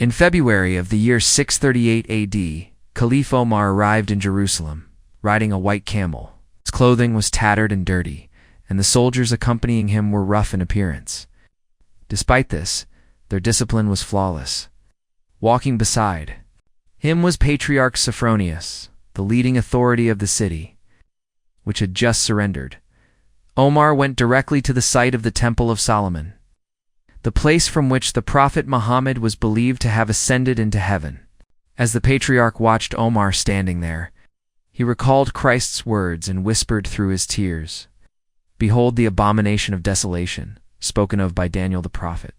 In February of the year 638 AD, Caliph Omar arrived in Jerusalem, riding a white camel. His clothing was tattered and dirty, and the soldiers accompanying him were rough in appearance. Despite this, their discipline was flawless. Walking beside him was Patriarch Sophronius, the leading authority of the city, which had just surrendered. Omar went directly to the site of the Temple of Solomon, the place from which the Prophet Muhammad was believed to have ascended into heaven. As the Patriarch watched Omar standing there, he recalled Christ's words and whispered through his tears, "Behold the abomination of desolation, spoken of by Daniel the prophet."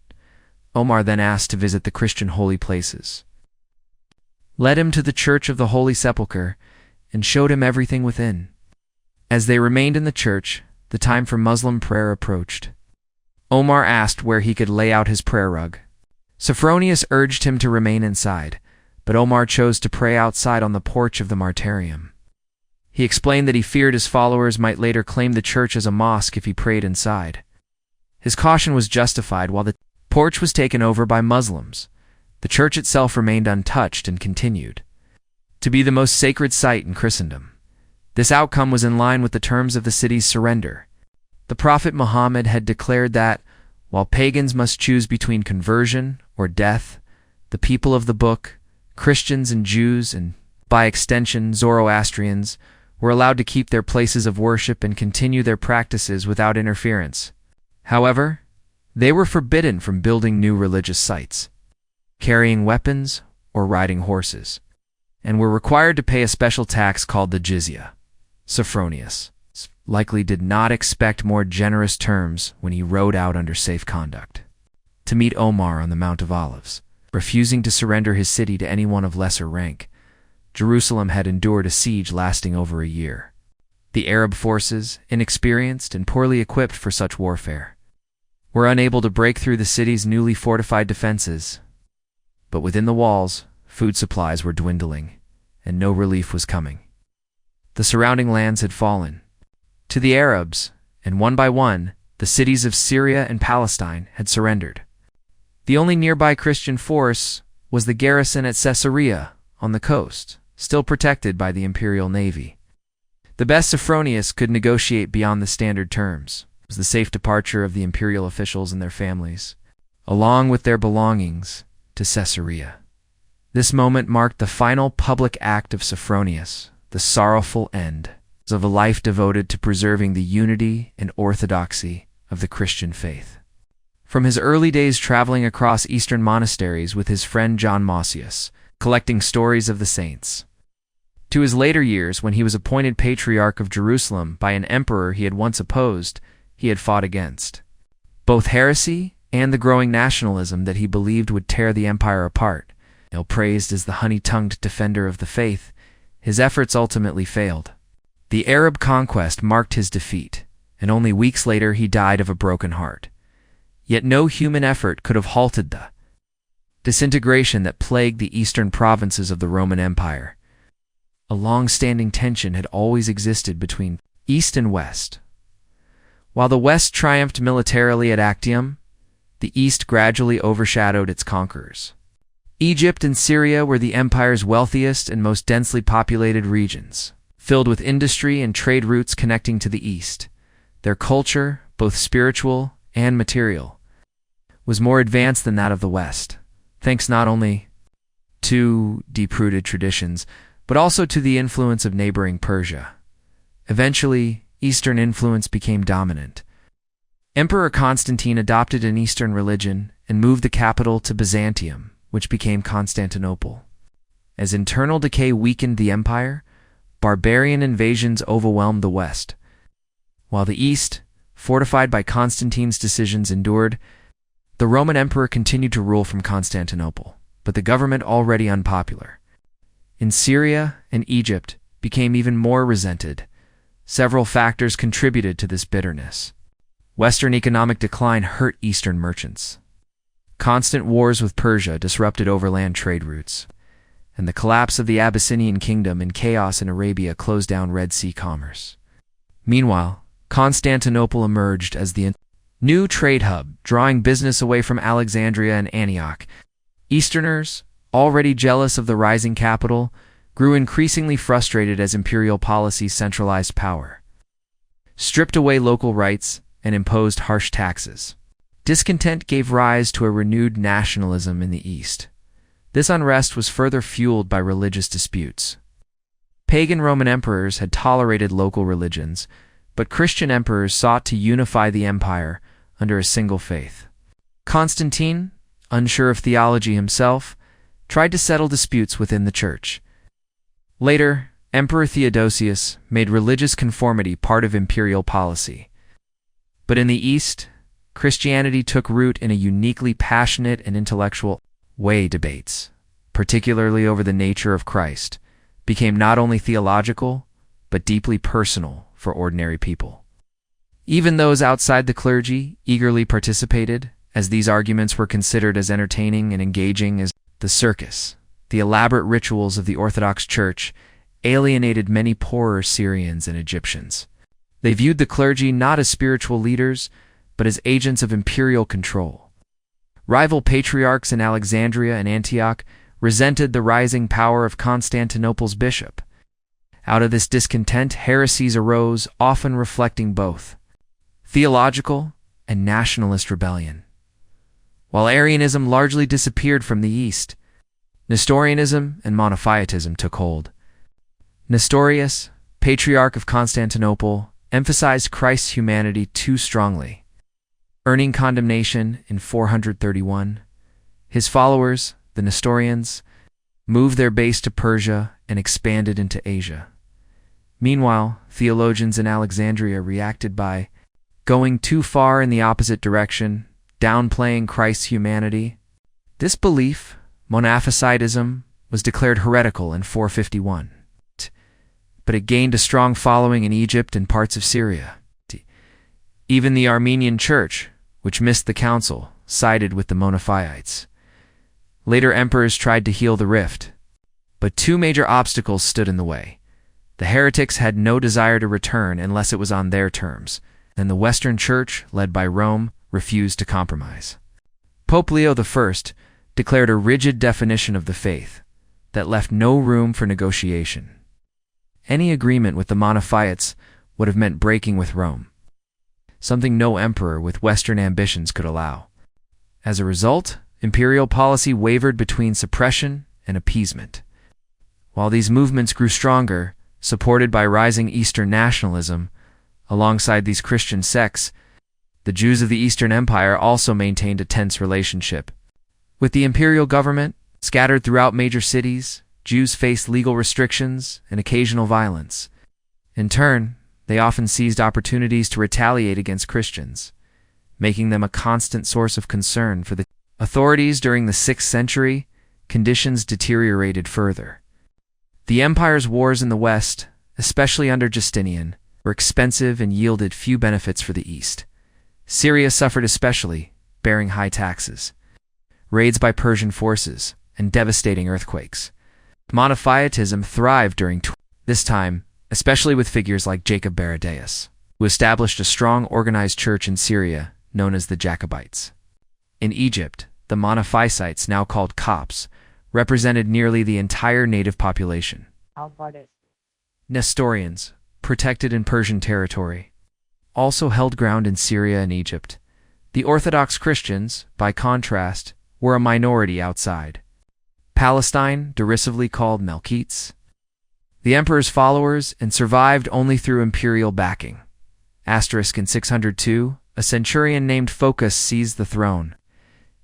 Omar then asked to visit the Christian holy places, led him to the Church of the Holy Sepulchre, and showed him everything within. As they remained in the church, the time for Muslim prayer approached. Omar asked where he could lay out his prayer rug. Sophronius urged him to remain inside, but Omar chose to pray outside on the porch of the martyrium. He explained that he feared his followers might later claim the church as a mosque if he prayed inside. His caution was justified. While the porch was taken over by Muslims, the church itself remained untouched and continued to be the most sacred site in Christendom. This outcome was in line with the terms of the city's surrender. The Prophet Muhammad had declared that, while pagans must choose between conversion or death, the people of the book, Christians and Jews, and by extension Zoroastrians, were allowed to keep their places of worship and continue their practices without interference. However, they were forbidden from building new religious sites, carrying weapons, or riding horses, and were required to pay a special tax called the jizya. Sophronius likely did not expect more generous terms when he rode out under safe conduct to meet Omar on the Mount of Olives, refusing to surrender his city to anyone of lesser rank. Jerusalem had endured a siege lasting over a year. The Arab forces, inexperienced and poorly equipped for such warfare, were unable to break through the city's newly fortified defenses. But within the walls, food supplies were dwindling, and no relief was coming. The surrounding lands had fallen to the Arabs, and one by one, the cities of Syria and Palestine had surrendered. The only nearby Christian force was the garrison at Caesarea on the coast, still protected by the imperial navy. The best Sophronius could negotiate beyond the standard terms was the safe departure of the imperial officials and their families, along with their belongings, to Caesarea. This moment marked the final public act of Sophronius, the sorrowful end of a life devoted to preserving the unity and orthodoxy of the Christian faith. From his early days traveling across eastern monasteries with his friend John Mossius, collecting stories of the saints, to his later years when he was appointed Patriarch of Jerusalem by an emperor he had once opposed, he had fought against both heresy and the growing nationalism that he believed would tear the empire apart. Praised as the honey-tongued defender of the faith, his efforts ultimately failed. The Arab conquest marked his defeat, and only weeks later he died of a broken heart. Yet no human effort could have halted the disintegration that plagued the eastern provinces of the Roman Empire. A long-standing tension had always existed between East and West. While the West triumphed militarily at Actium, the East gradually overshadowed its conquerors. Egypt and Syria were the empire's wealthiest and most densely populated regions, filled with industry and trade routes connecting to the East. Their culture, both spiritual and material, was more advanced than that of the West, thanks not only to deep-rooted traditions, but also to the influence of neighboring Persia. Eventually, Eastern influence became dominant. Emperor Constantine adopted an Eastern religion and moved the capital to Byzantium, which became Constantinople. As internal decay weakened the empire, barbarian invasions overwhelmed the West. While the East, fortified by Constantine's decisions, endured, the Roman emperor continued to rule from Constantinople, but the government, already unpopular in Syria and Egypt, became even more resented. Several factors contributed to this bitterness. Western economic decline hurt Eastern merchants. Constant wars with Persia disrupted overland trade routes, and the collapse of the Abyssinian kingdom and chaos in Arabia closed down Red Sea commerce. Meanwhile, Constantinople emerged as the new trade hub, drawing business away from Alexandria and Antioch. Easterners, already jealous of the rising capital, grew increasingly frustrated as imperial policy centralized power, stripped away local rights, and imposed harsh taxes. Discontent gave rise to a renewed nationalism in the East. This unrest was further fueled by religious disputes. Pagan Roman emperors had tolerated local religions, but Christian emperors sought to unify the empire under a single faith. Constantine, unsure of theology himself, tried to settle disputes within the church. Later, Emperor Theodosius made religious conformity part of imperial policy. But in the East, Christianity took root in a uniquely passionate and intellectual way. Debates, particularly over the nature of Christ, became not only theological, but deeply personal for ordinary people. Even those outside the clergy eagerly participated, as these arguments were considered as entertaining and engaging as the circus. The elaborate rituals of the Orthodox Church alienated many poorer Syrians and Egyptians. They viewed the clergy not as spiritual leaders, but as agents of imperial control. Rival patriarchs in Alexandria and Antioch resented the rising power of Constantinople's bishop. Out of this discontent, heresies arose, often reflecting both theological and nationalist rebellion. While Arianism largely disappeared from the East, Nestorianism and Monophysitism took hold. Nestorius, Patriarch of Constantinople, emphasized Christ's humanity too strongly, earning condemnation in 431. His followers, the Nestorians, moved their base to Persia and expanded into Asia. Meanwhile, theologians in Alexandria reacted by going too far in the opposite direction, downplaying Christ's humanity. This belief, Monophysitism, was declared heretical in 451, but it gained a strong following in Egypt and parts of Syria. Even the Armenian Church, which missed the council, sided with the Monophysites. Later emperors tried to heal the rift, but two major obstacles stood in the way. The heretics had no desire to return unless it was on their terms, and the Western Church, led by Rome, refused to compromise. Pope Leo I declared a rigid definition of the faith that left no room for negotiation. Any agreement with the Monophysites would have meant breaking with Rome, something no emperor with Western ambitions could allow. As a result, imperial policy wavered between suppression and appeasement. While these movements grew stronger, supported by rising Eastern nationalism, alongside these Christian sects, the Jews of the Eastern Empire also maintained a tense relationship. With the imperial government scattered throughout major cities, Jews faced legal restrictions and occasional violence. In turn, they often seized opportunities to retaliate against Christians, making them a constant source of concern for the authorities. During the 6th century, conditions deteriorated further. The empire's wars in the West, especially under Justinian, were expensive and yielded few benefits for the East. Syria suffered especially, bearing high taxes, raids by Persian forces, and devastating earthquakes. Monophysitism thrived during this time, especially with figures like Jacob Baradaeus, who established a strong organized church in Syria known as the Jacobites. In Egypt, the Monophysites, now called Copts, represented nearly the entire native population. Nestorians, protected in Persian territory, also held ground in Syria and Egypt. The Orthodox Christians, by contrast, were a minority outside Palestine, derisively called Melkites, the emperor's followers, and survived only through imperial backing. In 602, a centurion named Phocas seized the throne.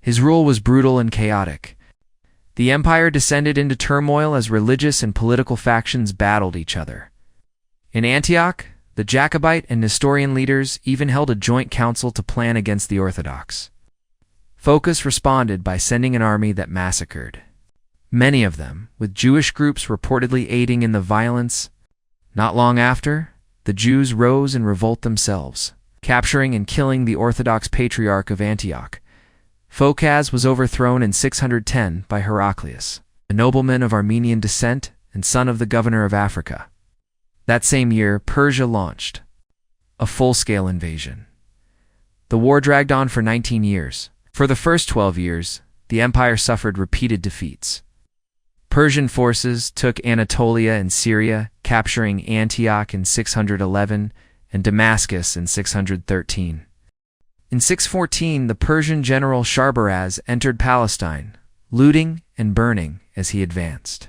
His rule was brutal and chaotic. The empire descended into turmoil as religious and political factions battled each other. In Antioch, the Jacobite and Nestorian leaders even held a joint council to plan against the Orthodox. Phocas responded by sending an army that massacred many of them, with Jewish groups reportedly aiding in the violence. Not long after, the Jews rose in revolt themselves, capturing and killing the Orthodox Patriarch of Antioch. Phocas was overthrown in 610 by Heraclius, a nobleman of Armenian descent and son of the governor of Africa. That same year, Persia launched a full-scale invasion. The war dragged on for 19 years. For the first 12 years, the empire suffered repeated defeats. Persian forces took Anatolia and Syria, capturing Antioch in 611 and Damascus in 613. In 614, the Persian general Sharbaraz entered Palestine, looting and burning as he advanced.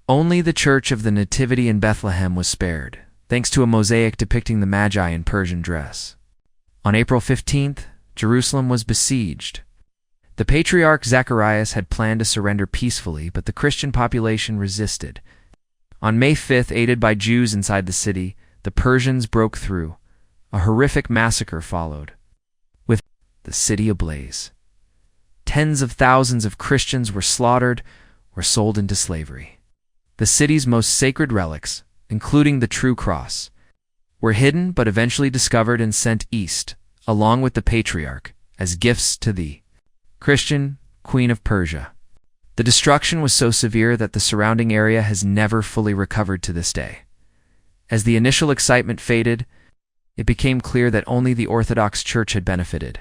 Only the Church of the Nativity in Bethlehem was spared, thanks to a mosaic depicting the Magi in Persian dress. On April 15th, Jerusalem was besieged. The Patriarch Zacharias had planned to surrender peacefully, but the Christian population resisted. On May 5th, aided by Jews inside the city, the Persians broke through. A horrific massacre followed, with the city ablaze. Tens of thousands of Christians were slaughtered or sold into slavery. The city's most sacred relics, including the true cross, were hidden but eventually discovered and sent east, along with the Patriarch, as gifts to the Christian Queen of Persia. The destruction was so severe that the surrounding area has never fully recovered to this day. As the initial excitement faded, it became clear that only the Orthodox Church had benefited.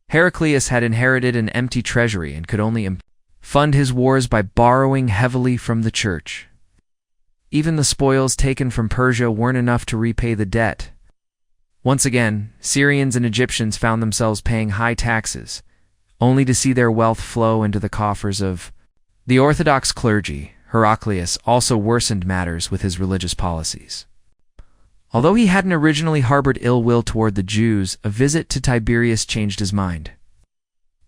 Heraclius had inherited an empty treasury and could only fund his wars by borrowing heavily from the Church. Even the spoils taken from Persia weren't enough to repay the debt. Once again, Syrians and Egyptians found themselves paying high taxes, only to see their wealth flow into the coffers of the Orthodox clergy. Heraclius also worsened matters with his religious policies. Although he hadn't originally harbored ill will toward the Jews, a visit to Tiberias changed his mind.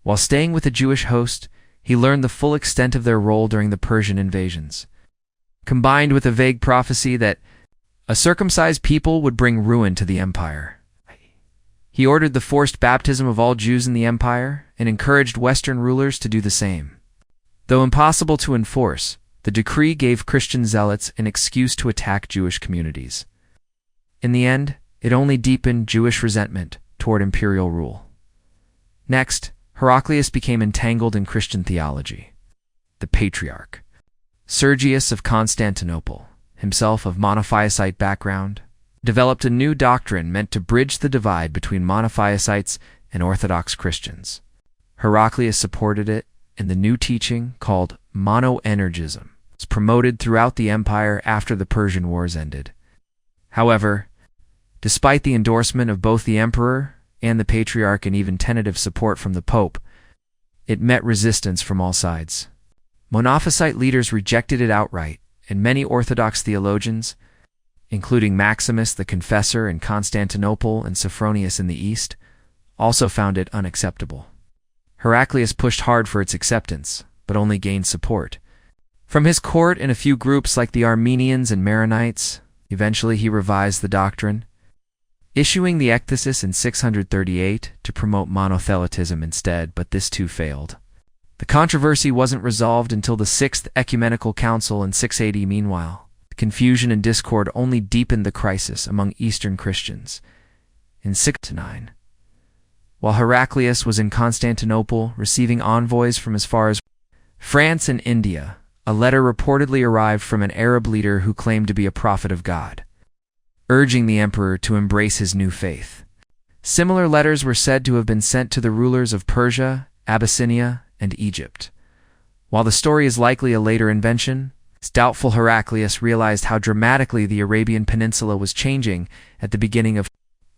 While staying with a Jewish host, he learned the full extent of their role during the Persian invasions. Combined with a vague prophecy that a circumcised people would bring ruin to the empire, he ordered the forced baptism of all Jews in the empire and encouraged Western rulers to do the same. Though impossible to enforce, the decree gave Christian zealots an excuse to attack Jewish communities. In the end, it only deepened Jewish resentment toward imperial rule. Next, Heraclius became entangled in Christian theology. The Patriarch Sergius of Constantinople, himself of Monophyite background, developed a new doctrine meant to bridge the divide between Monophysites and Orthodox Christians. Heraclius supported it, and the new teaching, called monoenergism, was promoted throughout the empire after the Persian Wars ended. However, despite the endorsement of both the emperor and the Patriarch and even tentative support from the Pope, it met resistance from all sides. Monophysite leaders rejected it outright, and many Orthodox theologians, including Maximus the Confessor in Constantinople and Sophronius in the East, also found it unacceptable. Heraclius pushed hard for its acceptance, but only gained support from his court and a few groups like the Armenians and Maronites. Eventually he revised the doctrine, issuing the Ecthesis in 638 to promote monothelitism instead, but this too failed. The controversy wasn't resolved until the Sixth Ecumenical Council in 680. Meanwhile, the confusion and discord only deepened the crisis among Eastern Christians. In 609, while Heraclius was in Constantinople receiving envoys from as far as France and India, a letter reportedly arrived from an Arab leader who claimed to be a prophet of God, urging the emperor to embrace his new faith. Similar letters were said to have been sent to the rulers of Persia, Abyssinia, and Egypt. While the story is likely a later invention, it's doubtful Heraclius realized how dramatically the Arabian Peninsula was changing at the beginning of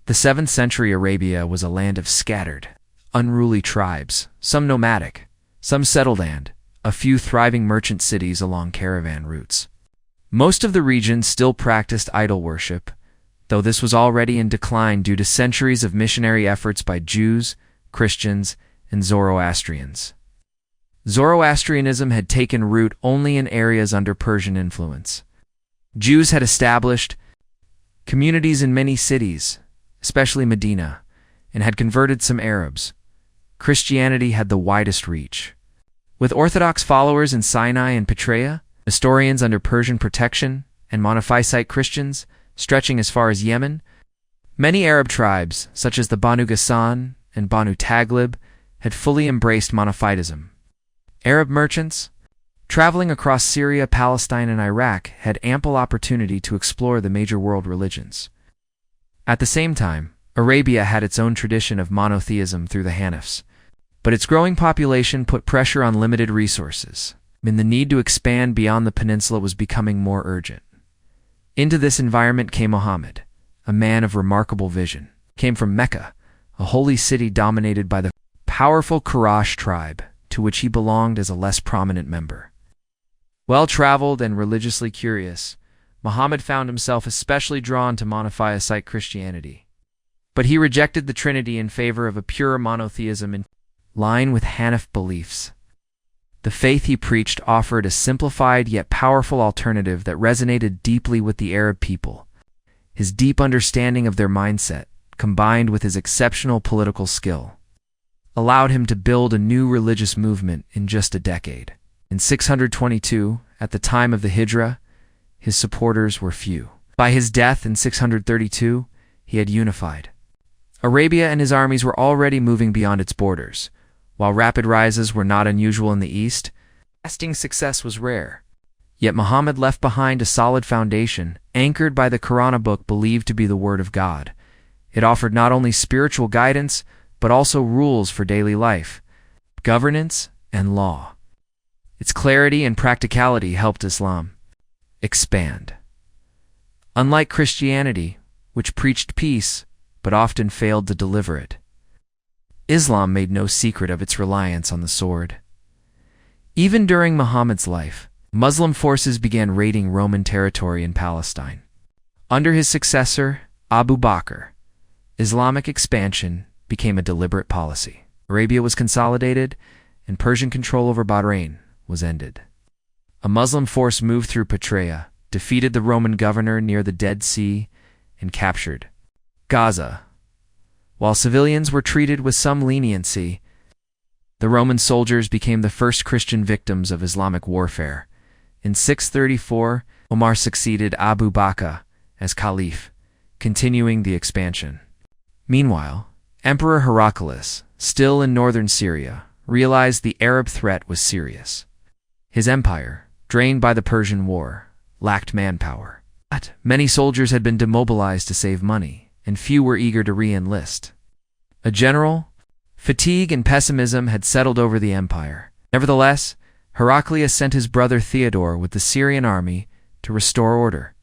the 7th century. Arabia was a land of scattered, unruly tribes, some nomadic, some settled, and a few thriving merchant cities along caravan routes. Most of the region still practiced idol worship, though this was already in decline due to centuries of missionary efforts by Jews, Christians, and Zoroastrians. Zoroastrianism had taken root only in areas under Persian influence. Jews had established communities in many cities, especially Medina, and had converted some Arabs. Christianity had the widest reach. With Orthodox followers in Sinai and Petraea, Nestorians under Persian protection, and Monophysite Christians stretching as far as Yemen, many Arab tribes, such as the Banu Ghassan and Banu Taglib, had fully embraced Monophytism. Arab merchants, traveling across Syria, Palestine, and Iraq, had ample opportunity to explore the major world religions. At the same time, Arabia had its own tradition of monotheism through the Hanifs, But its growing population put pressure on limited resources, and the need to expand beyond the peninsula was becoming more urgent. Into this environment came Muhammad, a man of remarkable vision. He came from Mecca, a holy city dominated by the powerful Quraysh tribe, to which he belonged as a less prominent member. Well-traveled and religiously curious, Muhammad found himself especially drawn to monotheistic Christianity. But he rejected the Trinity in favor of a pure monotheism in line with Hanif beliefs. The faith he preached offered a simplified yet powerful alternative that resonated deeply with the Arab people. His deep understanding of their mindset, combined with his exceptional political skill, allowed him to build a new religious movement in just a decade. In 622, at the time of the Hijrah, his supporters were few. By his death in 632, he had unified. Arabia and his armies were already moving beyond its borders. While rapid rises were not unusual in the East, lasting success was rare. Yet Muhammad left behind a solid foundation, anchored by the Quran, book believed to be the Word of God. It offered not only spiritual guidance, but also rules for daily life, governance, and law. Its clarity and practicality helped Islam expand. Unlike Christianity, which preached peace, but often failed to deliver it, Islam made no secret of its reliance on the sword. Even during Muhammad's life, Muslim forces began raiding Roman territory in Palestine. Under his successor, Abu Bakr, Islamic expansion became a deliberate policy. Arabia was consolidated, and Persian control over Bahrain was ended. A Muslim force moved through Petraea, defeated the Roman governor near the Dead Sea, and captured Gaza. While civilians were treated with some leniency, the Roman soldiers became the first Christian victims of Islamic warfare. In 634, Omar succeeded Abu Bakr as Caliph, continuing the expansion. Meanwhile, Emperor Heraclius, still in northern Syria, realized the Arab threat was serious. His empire, drained by the Persian War, lacked manpower. But many soldiers had been demobilized to save money, and few were eager to re-enlist. A general fatigue and pessimism had settled over the empire. Nevertheless, Heraclius sent his brother Theodore with the Syrian army to restore order.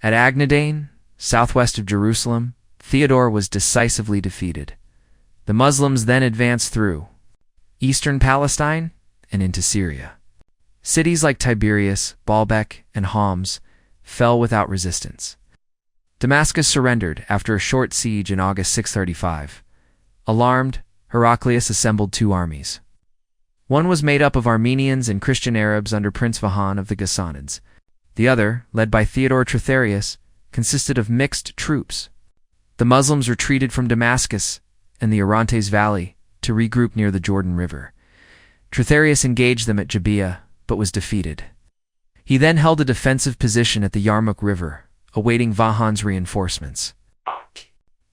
At Agnadain, southwest of Jerusalem, Theodore was decisively defeated. The Muslims then advanced through eastern Palestine and into Syria. Cities like Tiberias, Baalbek, and Homs fell without resistance. Damascus surrendered after a short siege in August 635. Alarmed, Heraclius assembled two armies. One was made up of Armenians and Christian Arabs under Prince Vahan of the Ghassanids. The other, led by Theodore Tritherius, consisted of mixed troops. The Muslims retreated from Damascus and the Orontes Valley to regroup near the Jordan River. Tritherius engaged them at Jabiya, but was defeated. He then held a defensive position at the Yarmouk River, awaiting Vahan's reinforcements.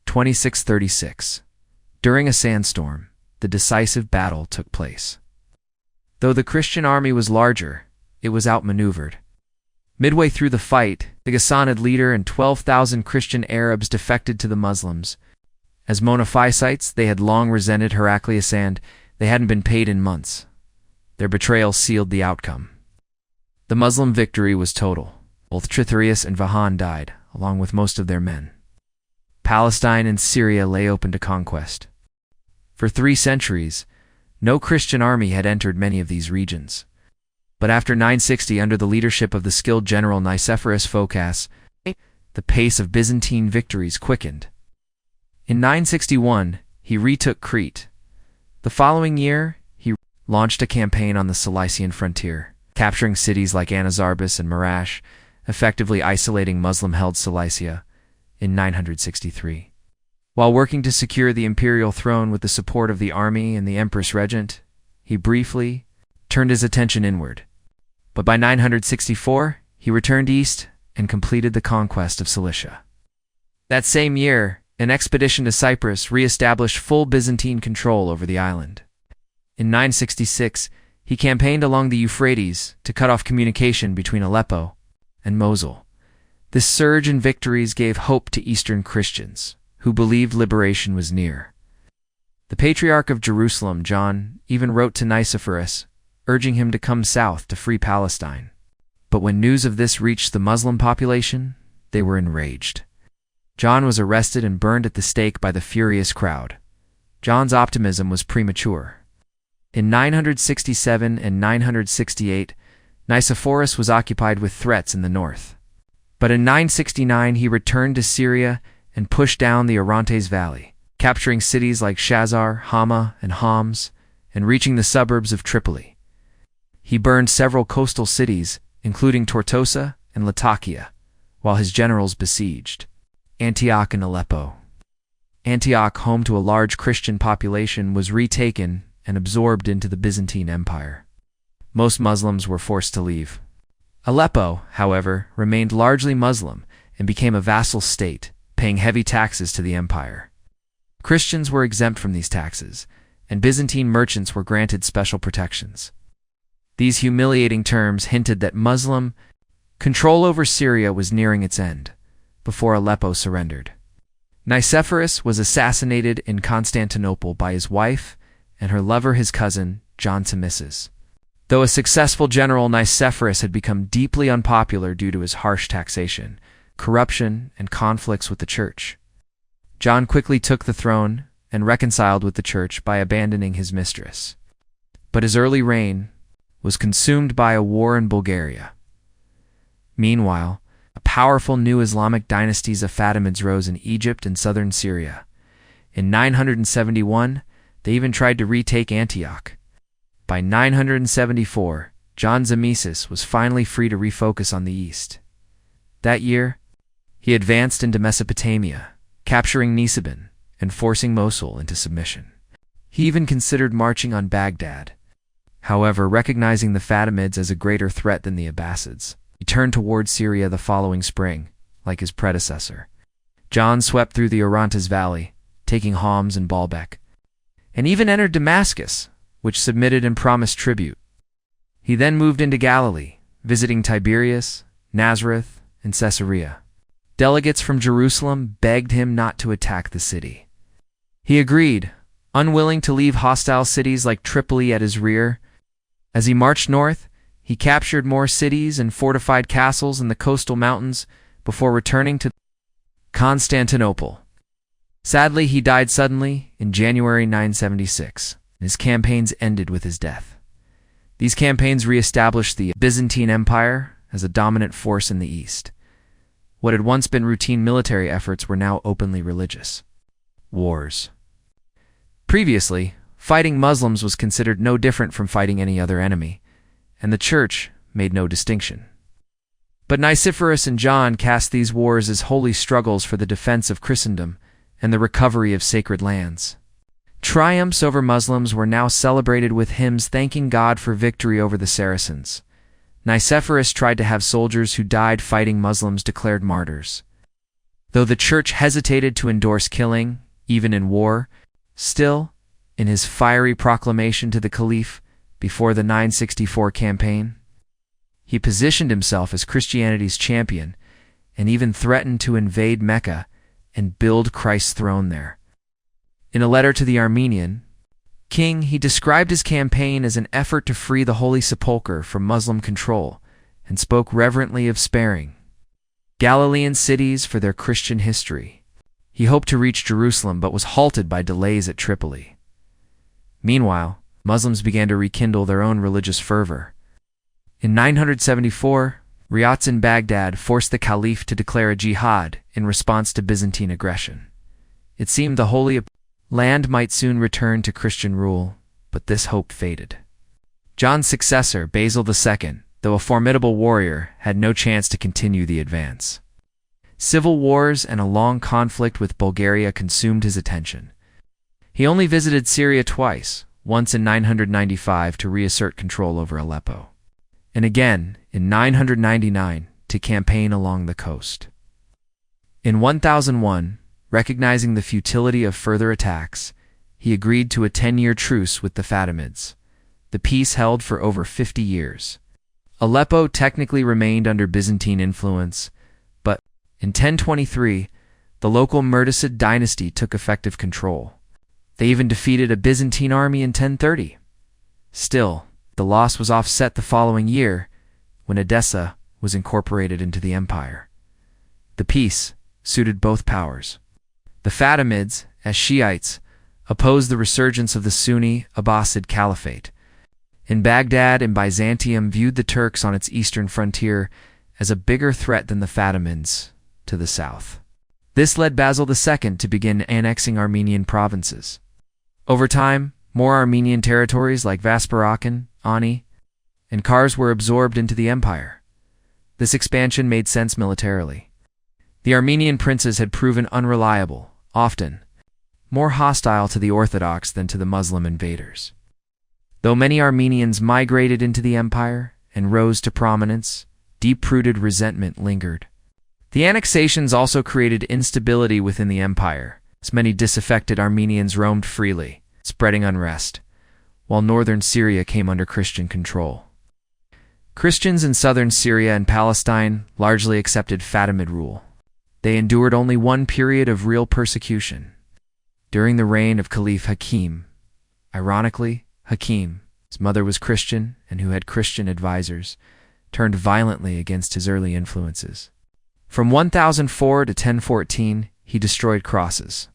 2636. During a sandstorm, the decisive battle took place. Though the Christian army was larger, it was outmaneuvered. Midway through the fight, the Ghassanid leader and 12,000 Christian Arabs defected to the Muslims. As monophysites, they had long resented Heraclius and they hadn't been paid in months. Their betrayal sealed the outcome. The Muslim victory was total. Both Tritherius and Vahan died, along with most of their men. Palestine and Syria lay open to conquest. For 3 centuries, no Christian army had entered many of these regions. But after 960, under the leadership of the skilled general Nicephorus Phocas, the pace of Byzantine victories quickened. In 961, he retook Crete. The following year, he launched a campaign on the Cilician frontier, capturing cities like Anazarbus and Marash, effectively isolating Muslim-held Cilicia in 963. While working to secure the imperial throne with the support of the army and the Empress Regent, he briefly turned his attention inward. But by 964, he returned east and completed the conquest of Cilicia. That same year, an expedition to Cyprus re-established full Byzantine control over the island. In 966, he campaigned along the Euphrates to cut off communication between Aleppo and Mosul. This surge in victories gave hope to Eastern Christians, who believed liberation was near. The Patriarch of Jerusalem, John, even wrote to Nicephorus, urging him to come south to free Palestine. But when news of this reached the Muslim population, they were enraged. John was arrested and burned at the stake by the furious crowd. John's optimism was premature. In 967 and 968, Nicephorus was occupied with threats in the north. But in 969 he returned to Syria and pushed down the Orontes Valley, capturing cities like Shazar, Hama, and Homs, and reaching the suburbs of Tripoli. He burned several coastal cities, including Tortosa and Latakia, while his generals besieged Antioch and Aleppo. Antioch, home to a large Christian population, was retaken and absorbed into the Byzantine Empire. Most Muslims were forced to leave. Aleppo, however, remained largely Muslim and became a vassal state, paying heavy taxes to the empire. Christians were exempt from these taxes, and Byzantine merchants were granted special protections. These humiliating terms hinted that Muslim control over Syria was nearing its end, before Aleppo surrendered. Nicephorus was assassinated in Constantinople by his wife and her lover, his cousin, John Tzimisces. Though a successful general, Nicephorus had become deeply unpopular due to his harsh taxation, corruption, and conflicts with the church. John quickly took the throne and reconciled with the church by abandoning his mistress. But his early reign was consumed by a war in Bulgaria. Meanwhile, a powerful new Islamic dynasties of Fatimids rose in Egypt and southern Syria. In 971, they even tried to retake Antioch. By 974, John Tzimisces was finally free to refocus on the east. That year, he advanced into Mesopotamia, capturing Nisibin and forcing Mosul into submission. He even considered marching on Baghdad. However, recognizing the Fatimids as a greater threat than the Abbasids, he turned toward Syria the following spring, like his predecessor. John swept through the Orontes Valley, taking Homs and Baalbek, and even entered Damascus, which submitted and promised tribute. He then moved into Galilee, visiting Tiberias, Nazareth, and Caesarea. Delegates from Jerusalem begged him not to attack the city. He agreed, unwilling to leave hostile cities like Tripoli at his rear. As he marched north, he captured more cities and fortified castles in the coastal mountains before returning to Constantinople. Sadly, he died suddenly in January 976. His campaigns ended with his death. These campaigns re-established the Byzantine Empire as a dominant force in the east. What had once been routine military efforts were now openly religious wars. Previously, fighting Muslims was considered no different from fighting any other enemy, and the church made no distinction. But Nicephorus and John cast these wars as holy struggles for the defense of Christendom and the recovery of sacred lands. Triumphs over Muslims were now celebrated with hymns thanking God for victory over the Saracens. Nicephorus tried to have soldiers who died fighting Muslims declared martyrs. Though the church hesitated to endorse killing, even in war, still, in his fiery proclamation to the Caliph before the 964 campaign, he positioned himself as Christianity's champion and even threatened to invade Mecca and build Christ's throne there. In a letter to the Armenian king, he described his campaign as an effort to free the Holy Sepulchre from Muslim control and spoke reverently of sparing Galilean cities for their Christian history. He hoped to reach Jerusalem but was halted by delays at Tripoli. Meanwhile, Muslims began to rekindle their own religious fervor. In 974, riots in Baghdad forced the Caliph to declare a jihad in response to Byzantine aggression. It seemed the Holy Land might soon return to Christian rule, but this hope faded. John's successor, Basil II, though a formidable warrior, had no chance to continue the advance. Civil wars and a long conflict with Bulgaria consumed his attention. He only visited Syria twice, once in 995 to reassert control over Aleppo, and again in 999 to campaign along the coast. In 1001, recognizing the futility of further attacks, he agreed to a 10-year truce with the Fatimids. The peace held for over 50 years. Aleppo technically remained under Byzantine influence, but in 1023, the local Murtasid dynasty took effective control. They even defeated a Byzantine army in 1030. Still, the loss was offset the following year when Edessa was incorporated into the empire. The peace suited both powers. The Fatimids, as Shiites, opposed the resurgence of the Sunni Abbasid Caliphate. In Baghdad and Byzantium viewed the Turks on its eastern frontier as a bigger threat than the Fatimids to the south. This led Basil II to begin annexing Armenian provinces. Over time, more Armenian territories like Vaspurakan, Ani, and Kars were absorbed into the empire. This expansion made sense militarily. The Armenian princes had proven unreliable, often more hostile to the Orthodox than to the Muslim invaders. Though many Armenians migrated into the empire and rose to prominence, deep-rooted resentment lingered. The annexations also created instability within the empire, as many disaffected Armenians roamed freely, spreading unrest, while northern Syria came under Christian control. Christians in southern Syria and Palestine largely accepted Fatimid rule. They endured only one period of real persecution. During the reign of Caliph Hakim. Ironically, Hakim, his mother was Christian and who had Christian advisors, turned violently against his early influences. From 1004 to 1014, he destroyed crosses,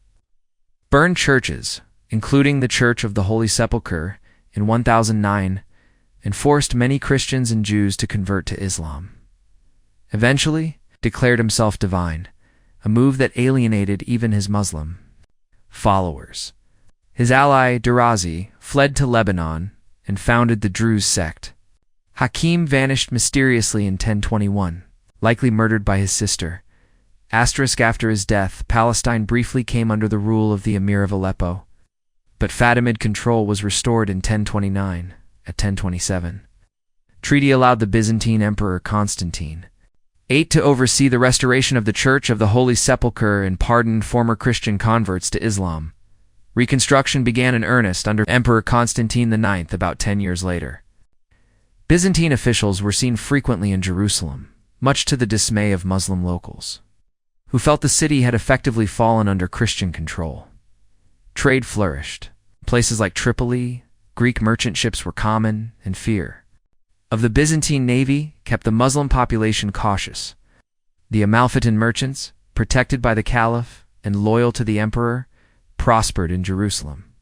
burned churches, including the Church of the Holy Sepulchre, in 1009, and forced many Christians and Jews to convert to Islam. Eventually, declared himself divine, a move that alienated even his Muslim followers. His ally, Dirazi, fled to Lebanon and founded the Druze sect. Hakim vanished mysteriously in 1021, likely murdered by his sister. After his death, Palestine briefly came under the rule of the Emir of Aleppo, but Fatimid control was restored in 1029. At 1027, treaty allowed the Byzantine Emperor Constantine VIII to oversee the restoration of the Church of the Holy Sepulchre and pardoned former Christian converts to Islam. Reconstruction began in earnest under Emperor Constantine IX about 10 years later. Byzantine officials were seen frequently in Jerusalem, much to the dismay of Muslim locals, who felt the city had effectively fallen under Christian control. Trade flourished. Places like Tripoli, Greek merchant ships were common, and fear of the Byzantine navy kept the Muslim population cautious. The Amalfitan merchants, protected by the Caliph and loyal to the emperor, prospered in Jerusalem.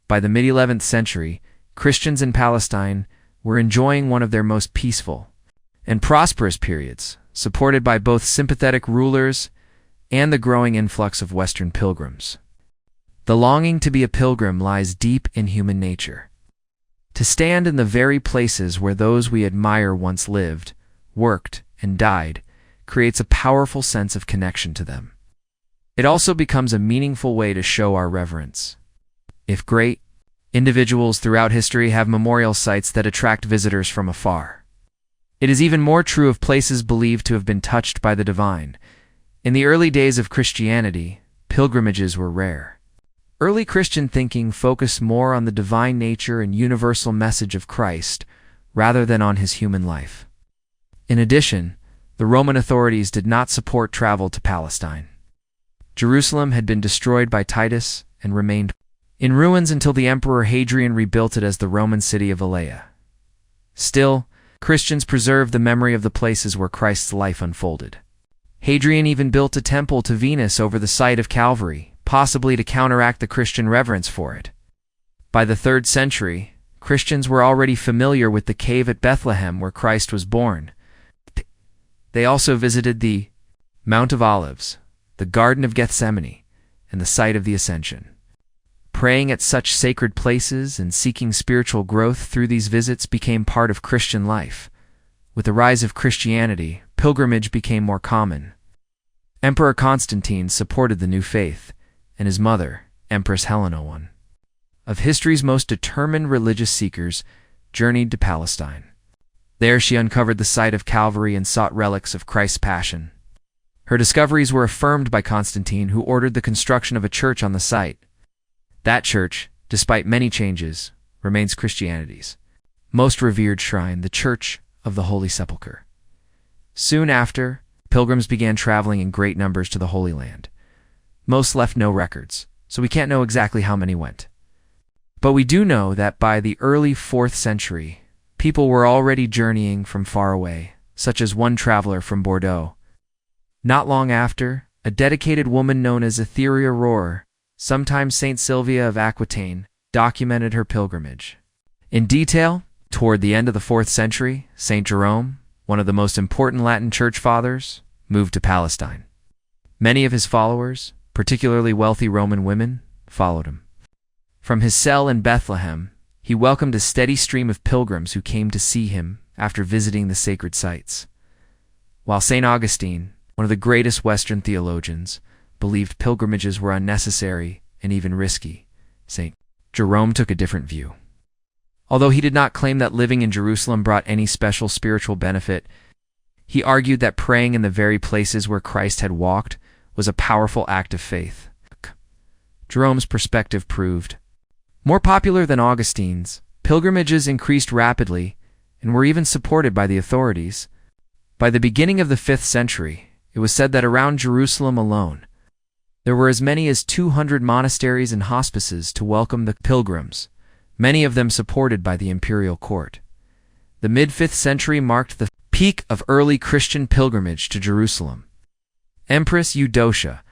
By the mid-11th century, Christians in Palestine were enjoying one of their most peaceful and prosperous periods, supported by both sympathetic rulers and the growing influx of Western pilgrims. The longing to be a pilgrim lies deep in human nature. To stand in the very places where those we admire once lived, worked, and died creates a powerful sense of connection to them. It also becomes a meaningful way to show our reverence. If great individuals throughout history have memorial sites that attract visitors from afar, it is even more true of places believed to have been touched by the divine. In the early days of Christianity, pilgrimages were rare. Early Christian thinking focused more on the divine nature and universal message of Christ rather than on his human life. In addition, the Roman authorities did not support travel to Palestine. Jerusalem had been destroyed by Titus and remained in ruins until the Emperor Hadrian rebuilt it as the Roman city of Alea. Still, Christians preserved the memory of the places where Christ's life unfolded. Hadrian even built a temple to Venus over the site of Calvary, possibly to counteract the Christian reverence for it. By the 3rd century, Christians were already familiar with the cave at Bethlehem where Christ was born. They also visited the Mount of Olives, the Garden of Gethsemane, and the site of the Ascension. Praying at such sacred places and seeking spiritual growth through these visits became part of Christian life. With the rise of Christianity, pilgrimage became more common. Emperor Constantine supported the new faith, and his mother, Empress Helena, one of history's most determined religious seekers, journeyed to Palestine. There she uncovered the site of Calvary and sought relics of Christ's passion. Her discoveries were affirmed by Constantine, who ordered the construction of a church on the site. That church, despite many changes, remains Christianity's most revered shrine, the Church of the Holy Sepulchre. Soon after, pilgrims began traveling in great numbers to the Holy Land. Most left no records, so we can't know exactly how many went. But we do know that by the early 4th century, people were already journeying from far away, such as one traveler from Bordeaux. Not long after, a dedicated woman known as Etheria Rohr, sometimes Saint Sylvia of Aquitaine, documented her pilgrimage. In detail, toward the end of the 4th century, Saint Jerome, one of the most important Latin church fathers, moved to Palestine. Many of his followers, particularly wealthy Roman women, followed him. From his cell in Bethlehem, he welcomed a steady stream of pilgrims who came to see him after visiting the sacred sites. While St. Augustine, one of the greatest Western theologians, believed pilgrimages were unnecessary and even risky, St. Jerome took a different view. Although he did not claim that living in Jerusalem brought any special spiritual benefit, he argued that praying in the very places where Christ had walked was a powerful act of faith. Jerome's perspective proved more popular than Augustine's. Pilgrimages increased rapidly and were even supported by the authorities. By the beginning of the 5th century, it was said that around Jerusalem alone, there were as many as 200 monasteries and hospices to welcome the pilgrims, many of them supported by the imperial court. The mid-5th century marked the peak of early Christian pilgrimage to Jerusalem. Empress Eudocia,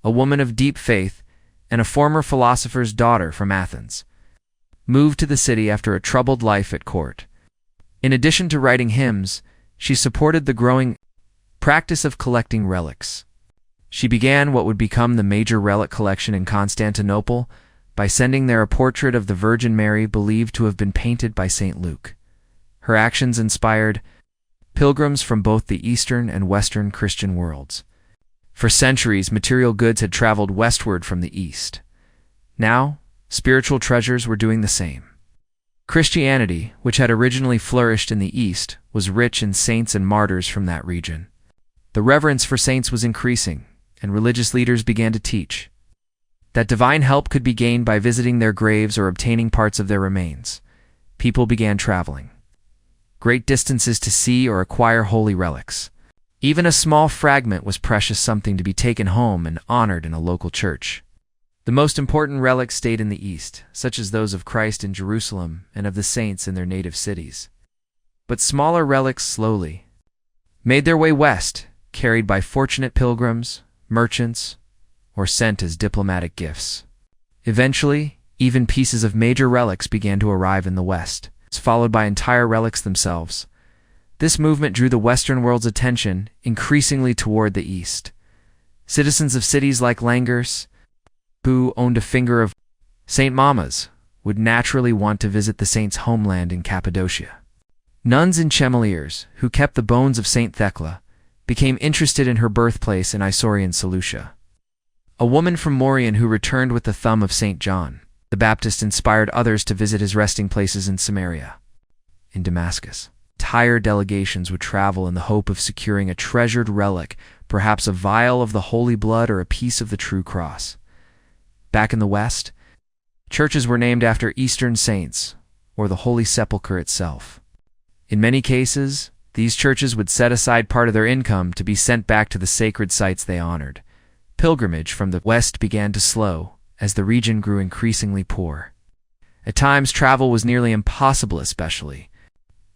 a woman of deep faith and a former philosopher's daughter from Athens, moved to the city after a troubled life at court. In addition to writing hymns, she supported the growing practice of collecting relics. She began what would become the major relic collection in Constantinople by sending there a portrait of the Virgin Mary believed to have been painted by St. Luke. Her actions inspired pilgrims from both the Eastern and Western Christian worlds. For centuries, material goods had traveled westward from the East. Now, spiritual treasures were doing the same. Christianity, which had originally flourished in the East, was rich in saints and martyrs from that region. The reverence for saints was increasing, and religious leaders began to teach that divine help could be gained by visiting their graves or obtaining parts of their remains. People began traveling great distances to see or acquire holy relics. Even a small fragment was precious something to be taken home and honored in a local church. The most important relics stayed in the East, such as those of Christ in Jerusalem and of the saints in their native cities. But smaller relics slowly made their way west, carried by fortunate pilgrims, merchants, or sent as diplomatic gifts. Eventually, even pieces of major relics began to arrive in the West, followed by entire relics themselves. This movement drew the Western world's attention increasingly toward the East. Citizens of cities like Langurs, who owned a finger of St. Mamas, would naturally want to visit the saint's homeland in Cappadocia. Nuns in Chemaliers, who kept the bones of St. Thecla, became interested in her birthplace in Isaurian Seleucia. A woman from Maurian who returned with the thumb of St. John the Baptist inspired others to visit his resting places in Samaria. In Damascus, entire delegations would travel in the hope of securing a treasured relic, perhaps a vial of the holy blood or a piece of the true cross. Back in the West, churches were named after Eastern saints or the Holy Sepulchre itself. In many cases, these churches would set aside part of their income to be sent back to the sacred sites they honored. Pilgrimage from the West began to slow as the region grew increasingly poor. At times, travel was nearly impossible, especially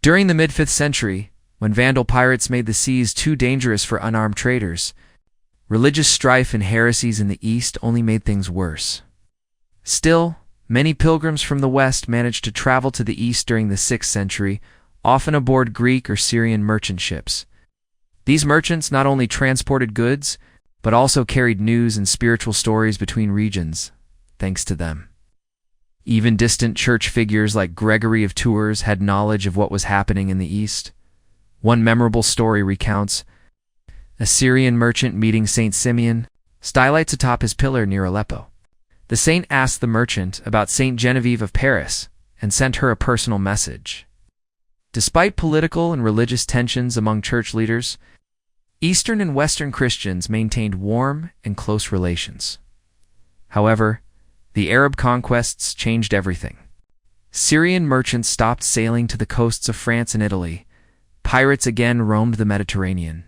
during the mid-5th century, when Vandal pirates made the seas too dangerous for unarmed traders. Religious strife and heresies in the East only made things worse. Still, many pilgrims from the West managed to travel to the East during the 6th century, often aboard Greek or Syrian merchant ships. These merchants not only transported goods, but also carried news and spiritual stories between regions, thanks to them. Even distant church figures like Gregory of Tours had knowledge of what was happening in the East. One memorable story recounts a Syrian merchant meeting St. Simeon, stylites atop his pillar near Aleppo. The saint asked the merchant about St. Genevieve of Paris and sent her a personal message. Despite political and religious tensions among church leaders, Eastern and Western Christians maintained warm and close relations. However, the Arab conquests changed everything. Syrian merchants stopped sailing to the coasts of France and Italy. Pirates again roamed the Mediterranean.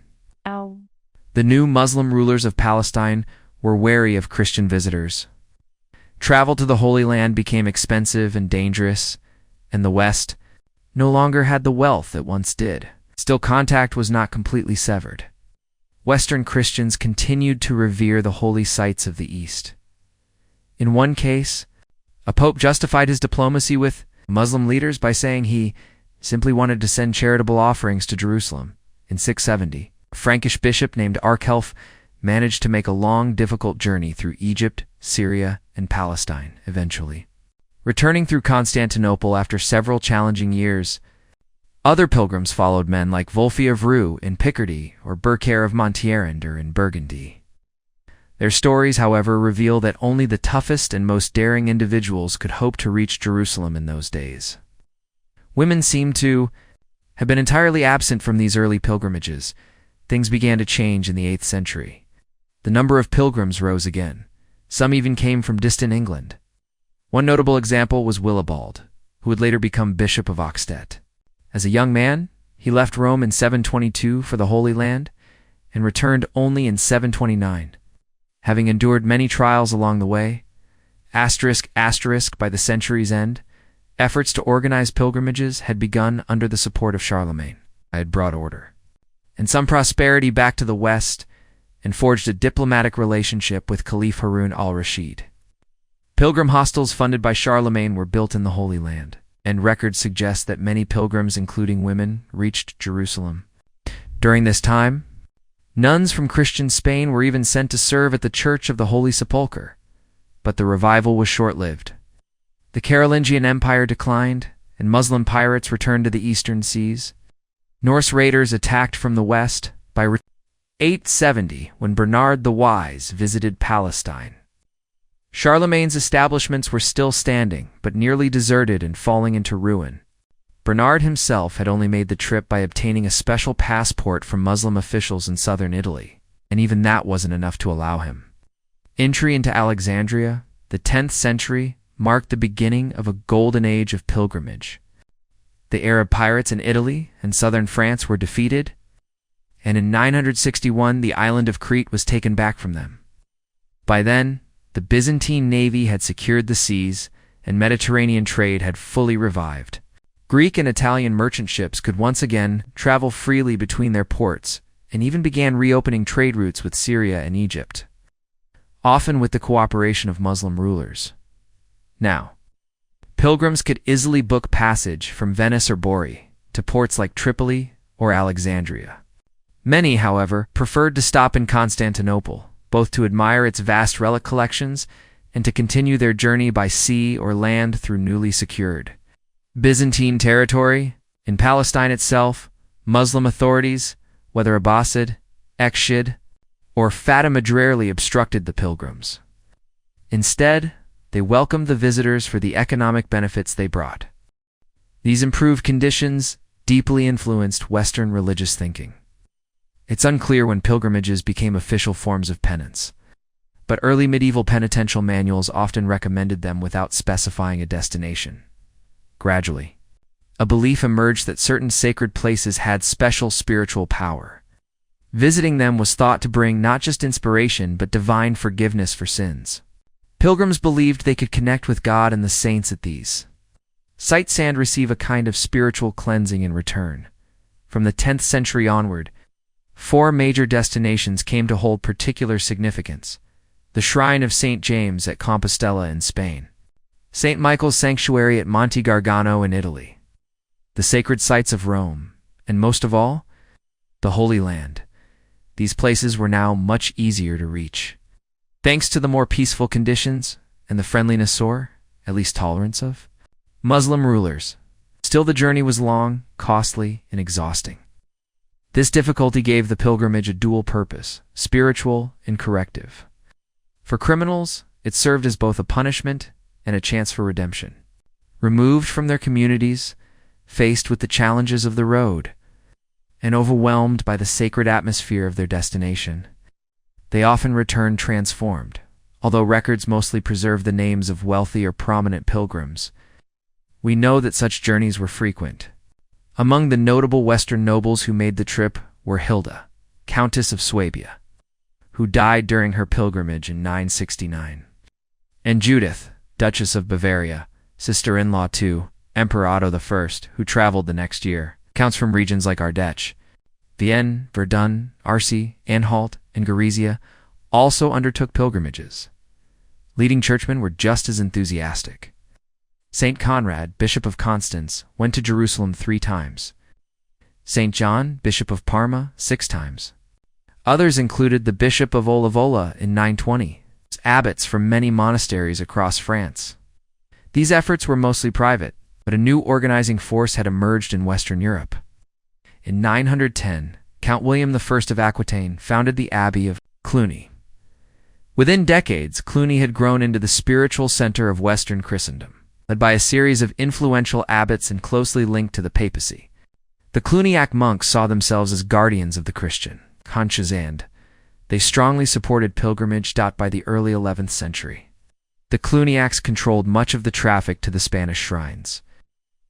The new Muslim rulers of Palestine were wary of Christian visitors. Travel to the Holy Land became expensive and dangerous, and the West no longer had the wealth it once did. Still, contact was not completely severed. Western Christians continued to revere the holy sites of the East. In one case, a pope justified his diplomacy with Muslim leaders by saying he simply wanted to send charitable offerings to Jerusalem. In 670, a Frankish bishop named Arkelf managed to make a long, difficult journey through Egypt, Syria, and Palestine, eventually returning through Constantinople after several challenging years. Other pilgrims followed, men like Wulfi of Roux in Picardy or Bercaire of Montierander in Burgundy. Their stories, however, reveal that only the toughest and most daring individuals could hope to reach Jerusalem in those days. Women seem to have been entirely absent from these early pilgrimages. Things began to change in the 8th century. The number of pilgrims rose again. Some even came from distant England. One notable example was Willibald, who would later become Bishop of Auxerre. As a young man, he left Rome in 722 for the Holy Land and returned only in 729. Having endured many trials along the way, by the century's end, efforts to organize pilgrimages had begun under the support of Charlemagne. I had brought order and some prosperity back to the West and forged a diplomatic relationship with Caliph Harun al-Rashid. Pilgrim hostels funded by Charlemagne were built in the Holy Land, and records suggest that many pilgrims, including women, reached Jerusalem. During this time, nuns from Christian Spain were even sent to serve at the Church of the Holy Sepulchre, but the revival was short-lived. The Carolingian Empire declined, and Muslim pirates returned to the eastern seas. Norse raiders attacked from the west by 870 when Bernard the Wise visited Palestine. Charlemagne's establishments were still standing, but nearly deserted and falling into ruin. Bernard himself had only made the trip by obtaining a special passport from Muslim officials in southern Italy, and even that wasn't enough to allow him. Entry into Alexandria, the 10th century, marked the beginning of a golden age of pilgrimage. The Arab pirates in Italy and southern France were defeated, and in 961 the island of Crete was taken back from them. By then, the Byzantine navy had secured the seas, and Mediterranean trade had fully revived. Greek and Italian merchant ships could once again travel freely between their ports, and even began reopening trade routes with Syria and Egypt, often with the cooperation of Muslim rulers. Now, pilgrims could easily book passage from Venice or Bori to ports like Tripoli or Alexandria. Many, however, preferred to stop in Constantinople, both to admire its vast relic collections and to continue their journey by sea or land through newly secured Byzantine territory. In Palestine itself, Muslim authorities, whether Abbasid, Ekshid, or Fatimid, rarely obstructed the pilgrims. Instead, they welcomed the visitors for the economic benefits they brought. These improved conditions deeply influenced Western religious thinking. It's unclear when pilgrimages became official forms of penance, but early medieval penitential manuals often recommended them without specifying a destination. Gradually, a belief emerged that certain sacred places had special spiritual power. Visiting them was thought to bring not just inspiration but divine forgiveness for sins. Pilgrims believed they could connect with God and the saints at these sites and receive a kind of spiritual cleansing in return. From the 10th century onward, 4 major destinations came to hold particular significance: the Shrine of St. James at Compostela in Spain, St. Michael's Sanctuary at Monte Gargano in Italy, the sacred sites of Rome, and most of all, the Holy Land. These places were now much easier to reach, thanks to the more peaceful conditions and the friendliness or, at least tolerance of, Muslim rulers. Still, the journey was long, costly, and exhausting. This difficulty gave the pilgrimage a dual purpose, spiritual and corrective. For criminals, it served as both a punishment and a chance for redemption. Removed from their communities, faced with the challenges of the road, and overwhelmed by the sacred atmosphere of their destination, they often returned transformed. Although records mostly preserve the names of wealthy or prominent pilgrims, we know that such journeys were frequent. Among the notable Western nobles who made the trip were Hilda, Countess of Swabia, who died during her pilgrimage in 969, and Judith, Duchess of Bavaria, sister-in-law to Emperor Otto I, who traveled the next year. Counts from regions like Ardèche, Vienne, Verdun, Arcy, Anhalt, and Gorizia also undertook pilgrimages. Leading churchmen were just as enthusiastic. Saint Conrad, Bishop of Constance, went to Jerusalem 3 times. Saint John, Bishop of Parma, 6 times. Others included the Bishop of Olivola in 920, abbots from many monasteries across France. These efforts were mostly private, but a new organizing force had emerged in Western Europe. In 910, Count William I of Aquitaine founded the Abbey of Cluny. Within decades, Cluny had grown into the spiritual center of Western Christendom, led by a series of influential abbots and closely linked to the papacy. The Cluniac monks saw themselves as guardians of the Christian conscience, and they strongly supported pilgrimage. By the early 11th century, the Cluniacs controlled much of the traffic to the Spanish shrines.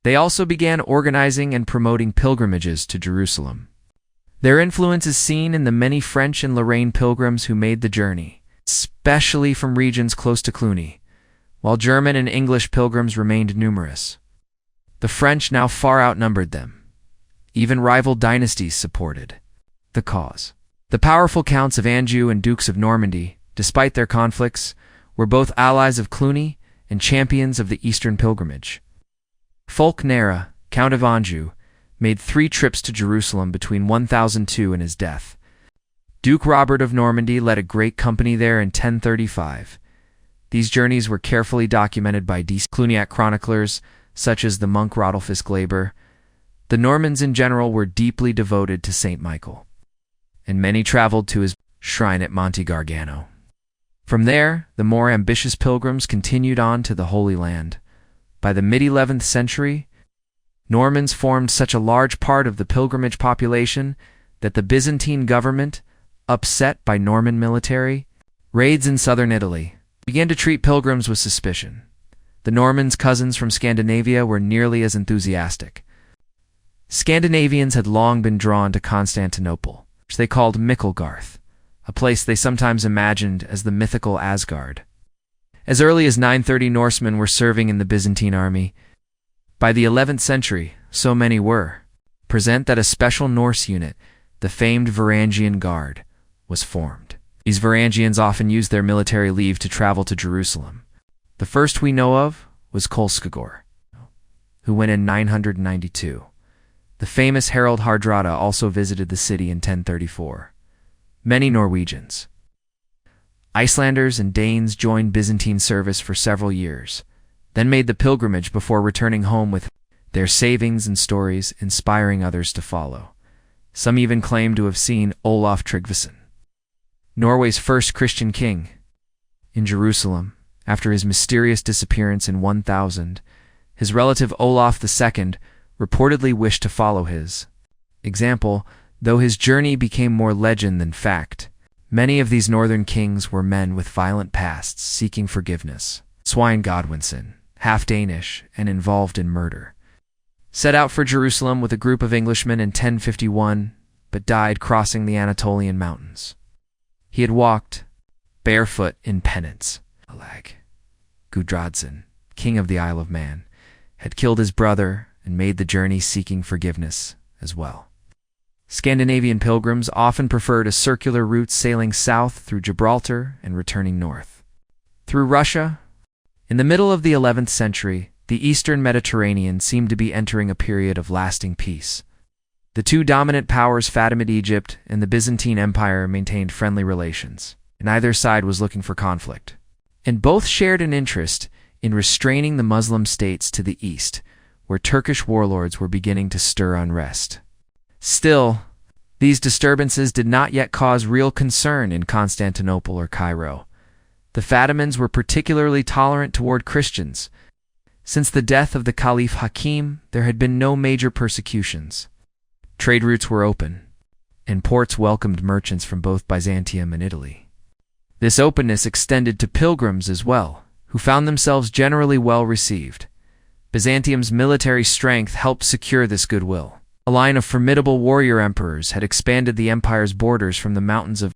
They also began organizing and promoting pilgrimages to Jerusalem. Their influence is seen in the many French and Lorraine pilgrims who made the journey, especially from regions close to Cluny, while German and English pilgrims remained numerous. The French now far outnumbered them. Even rival dynasties supported the cause. The powerful counts of Anjou and dukes of Normandy, despite their conflicts, were both allies of Cluny and champions of the Eastern pilgrimage. Fulk Nera, Count of Anjou, made 3 trips to Jerusalem between 1002 and his death. Duke Robert of Normandy led a great company there in 1035. These journeys were carefully documented by Cluniac chroniclers, such as the monk Rodolphus Glaber. The Normans in general were deeply devoted to Saint Michael, and many traveled to his shrine at Monte Gargano. From there, the more ambitious pilgrims continued on to the Holy Land. By the mid-11th century, Normans formed such a large part of the pilgrimage population that the Byzantine government, upset by Norman military raids in southern Italy, began to treat pilgrims with suspicion. The Normans' cousins from Scandinavia were nearly as enthusiastic. Scandinavians had long been drawn to Constantinople, which they called Micklegarth, a place they sometimes imagined as the mythical Asgard. As early as 930, Norsemen were serving in the Byzantine army. By the 11th century, so many were present that a special Norse unit, the famed Varangian Guard, was formed. These Varangians often used their military leave to travel to Jerusalem. The first we know of was Kolskegor, who went in 992. The famous Harald Hardrada also visited the city in 1034. Many Norwegians, Icelanders, and Danes joined Byzantine service for several years, then made the pilgrimage before returning home with their savings and stories, inspiring others to follow. Some even claim to have seen Olaf Tryggvason, Norway's first Christian king, in Jerusalem. After his mysterious disappearance in 1000, his relative Olaf II reportedly wished to follow his example, though his journey became more legend than fact. Many of these northern kings were men with violent pasts seeking forgiveness. Svein Godwinson, half Danish and involved in murder, set out for Jerusalem with a group of Englishmen in 1051, but died crossing the Anatolian mountains. He had walked barefoot in penance. Gudradson, king of the Isle of Man, had killed his brother and made the journey seeking forgiveness as well. Scandinavian pilgrims often preferred a circular route, sailing south through Gibraltar and returning north through Russia. In the middle of the 11th century, the eastern Mediterranean seemed to be entering a period of lasting peace. The two dominant powers, Fatimid Egypt and the Byzantine Empire, maintained friendly relations. Neither side was looking for conflict, and both shared an interest in restraining the Muslim states to the east, where Turkish warlords were beginning to stir unrest. Still, these disturbances did not yet cause real concern in Constantinople or Cairo. The Fatimids were particularly tolerant toward Christians. Since the death of the Caliph Hakim, there had been no major persecutions. Trade routes were open, and ports welcomed merchants from both Byzantium and Italy. This openness extended to pilgrims as well, who found themselves generally well received. Byzantium's military strength helped secure this goodwill. A line of formidable warrior emperors had expanded the empire's borders from the mountains of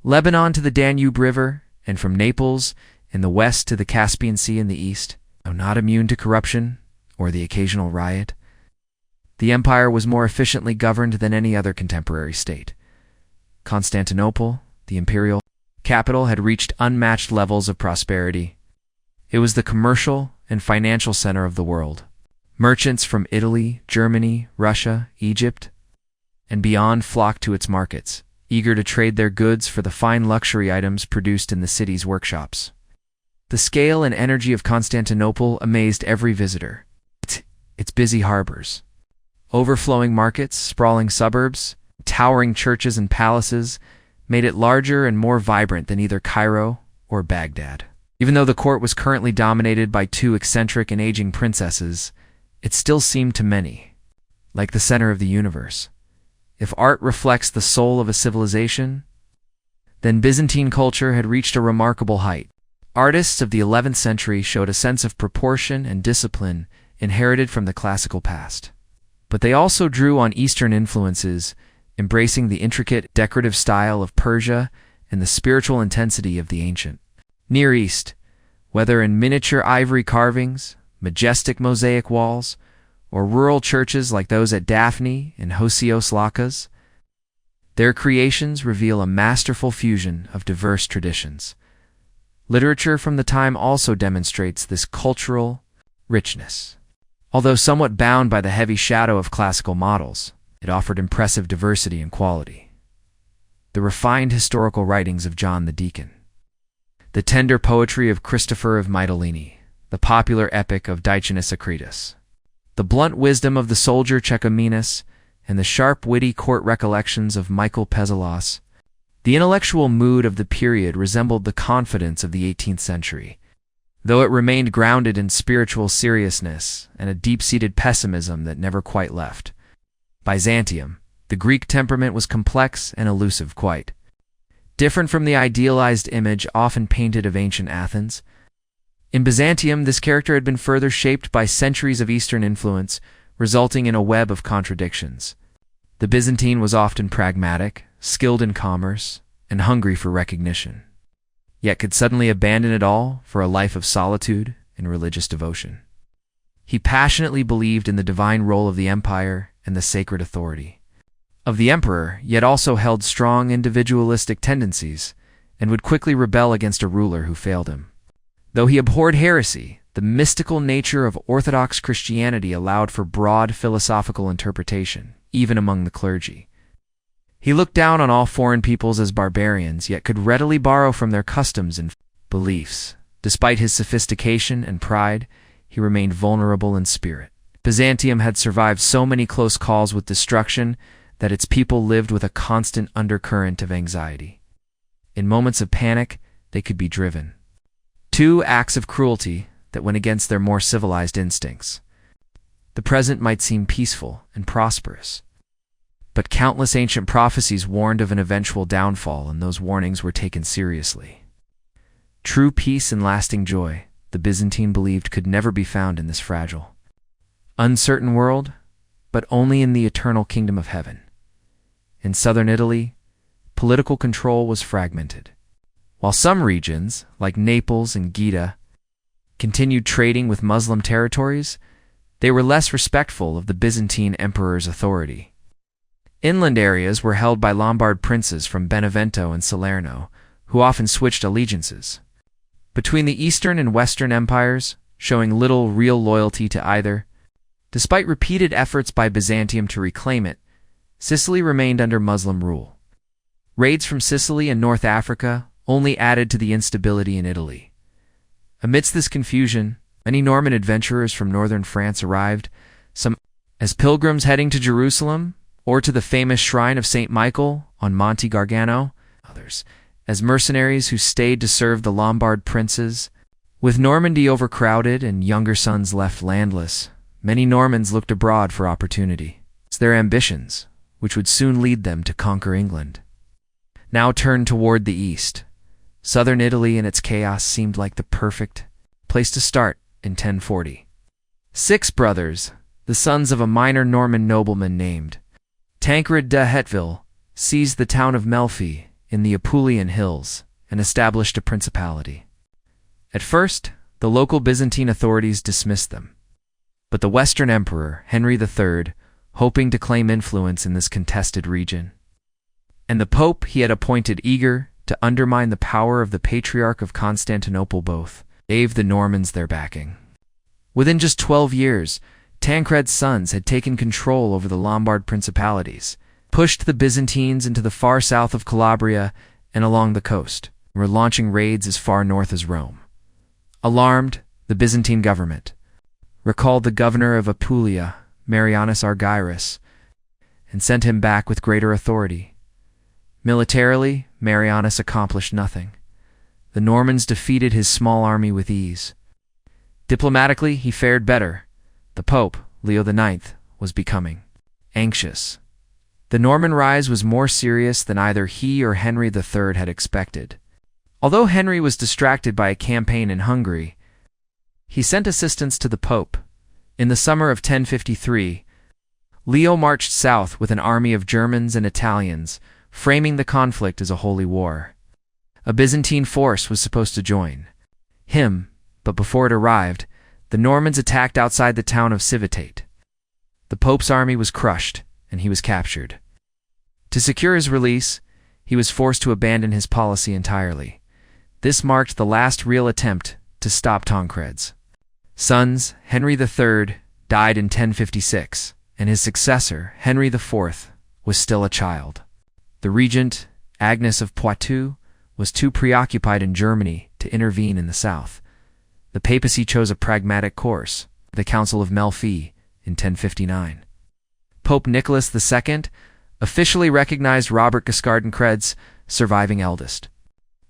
Lebanon to the Danube River, and from Naples in the west to the Caspian Sea in the east, though not immune to corruption or the occasional riot. The empire was more efficiently governed than any other contemporary state. Constantinople, the imperial capital, had reached unmatched levels of prosperity. It was the commercial and financial center of the world. Merchants from Italy, Germany, Russia, Egypt, and beyond flocked to its markets, eager to trade their goods for the fine luxury items produced in the city's workshops. The scale and energy of Constantinople amazed every visitor. Its busy harbors, overflowing markets, sprawling suburbs, towering churches and palaces made it larger and more vibrant than either Cairo or Baghdad. Even though the court was currently dominated by two eccentric and aging princesses, it still seemed to many like the center of the universe. If art reflects the soul of a civilization, then Byzantine culture had reached a remarkable height. Artists of the 11th century showed a sense of proportion and discipline inherited from the classical past. But they also drew on Eastern influences, embracing the intricate, decorative style of Persia and the spiritual intensity of the ancient Near East, whether in miniature ivory carvings, majestic mosaic walls, or rural churches like those at Daphne and Hosios Lakas. Their creations reveal a masterful fusion of diverse traditions. Literature from the time also demonstrates this cultural richness. Although somewhat bound by the heavy shadow of classical models, it offered impressive diversity and quality. The refined historical writings of John the Deacon, the tender poetry of Christopher of Mytilene, the popular epic of Dicenus Acritus, the blunt wisdom of the soldier Checomenes, and the sharp, witty court recollections of Michael Pezalos. The intellectual mood of the period resembled the confidence of the 18th century, though it remained grounded in spiritual seriousness and a deep-seated pessimism that never quite left. Byzantium, the Greek temperament was complex and elusive, quite different from the idealized image often painted of ancient Athens. In Byzantium, this character had been further shaped by centuries of Eastern influence, resulting in a web of contradictions. The Byzantine was often pragmatic, skilled in commerce, and hungry for recognition, yet could suddenly abandon it all for a life of solitude and religious devotion. He passionately believed in the divine role of the empire and the sacred authority of the emperor, yet also held strong individualistic tendencies and would quickly rebel against a ruler who failed him. Though he abhorred heresy, the mystical nature of Orthodox Christianity allowed for broad philosophical interpretation, even among the clergy. He looked down on all foreign peoples as barbarians, yet could readily borrow from their customs and beliefs. Despite his sophistication and pride, he remained vulnerable in spirit. Byzantium had survived so many close calls with destruction that its people lived with a constant undercurrent of anxiety. In moments of panic, they could be driven to acts of cruelty that went against their more civilized instincts. The present might seem peaceful and prosperous, but countless ancient prophecies warned of an eventual downfall, and those warnings were taken seriously. True peace and lasting joy, the Byzantine believed, could never be found in this fragile, uncertain world, but only in the eternal kingdom of heaven. In southern Italy, political control was fragmented. While some regions, like Naples and Gaeta, continued trading with Muslim territories, they were less respectful of the Byzantine emperor's authority. Inland areas were held by Lombard princes from Benevento and Salerno, who often switched allegiances between the Eastern and Western empires, showing little real loyalty to either. Despite repeated efforts by Byzantium to reclaim it, Sicily remained under Muslim rule. Raids from Sicily and North Africa only added to the instability in Italy. Amidst this confusion, many Norman adventurers from northern France arrived, some as pilgrims heading to Jerusalem or to the famous shrine of St. Michael on Monte Gargano, others as mercenaries who stayed to serve the Lombard princes. With Normandy overcrowded and younger sons left landless, many Normans looked abroad for opportunity. Their ambitions, which would soon lead them to conquer England, now turned toward the east. Southern Italy and its chaos seemed like the perfect place to start in 1040. 6 brothers, the sons of a minor Norman nobleman named Tancred de Hauteville, seized the town of Melfi in the Apulian hills and established a principality. At first, the local Byzantine authorities dismissed them. But the Western Emperor, Henry III, hoping to claim influence in this contested region, and the Pope he had appointed eager to undermine the power of the Patriarch of Constantinople both, gave the Normans their backing. Within just 12 years, Tancred's sons had taken control over the Lombard principalities, pushed the Byzantines into the far south of Calabria and along the coast, and were launching raids as far north as Rome. Alarmed, the Byzantine government recalled the governor of Apulia, Marianus Argyrus, and sent him back with greater authority. Militarily, Marianus accomplished nothing. The Normans defeated his small army with ease. Diplomatically, he fared better. The Pope, Leo IX, was becoming anxious. The Norman rise was more serious than either he or Henry III had expected. Although Henry was distracted by a campaign in Hungary, he sent assistance to the Pope. In the summer of 1053, Leo marched south with an army of Germans and Italians, framing the conflict as a holy war. A Byzantine force was supposed to join him, but before it arrived, the Normans attacked outside the town of Civitate. The Pope's army was crushed, and he was captured. To secure his release, he was forced to abandon his policy entirely. This marked the last real attempt to stop Tancred's sons. Henry III died in 1056, and his successor, Henry IV, was still a child. The regent, Agnes of Poitou, was too preoccupied in Germany to intervene in the south. The papacy chose a pragmatic course, the Council of Melfi, in 1059. Pope Nicholas II officially recognized Robert Guiscard-Tancred's surviving eldest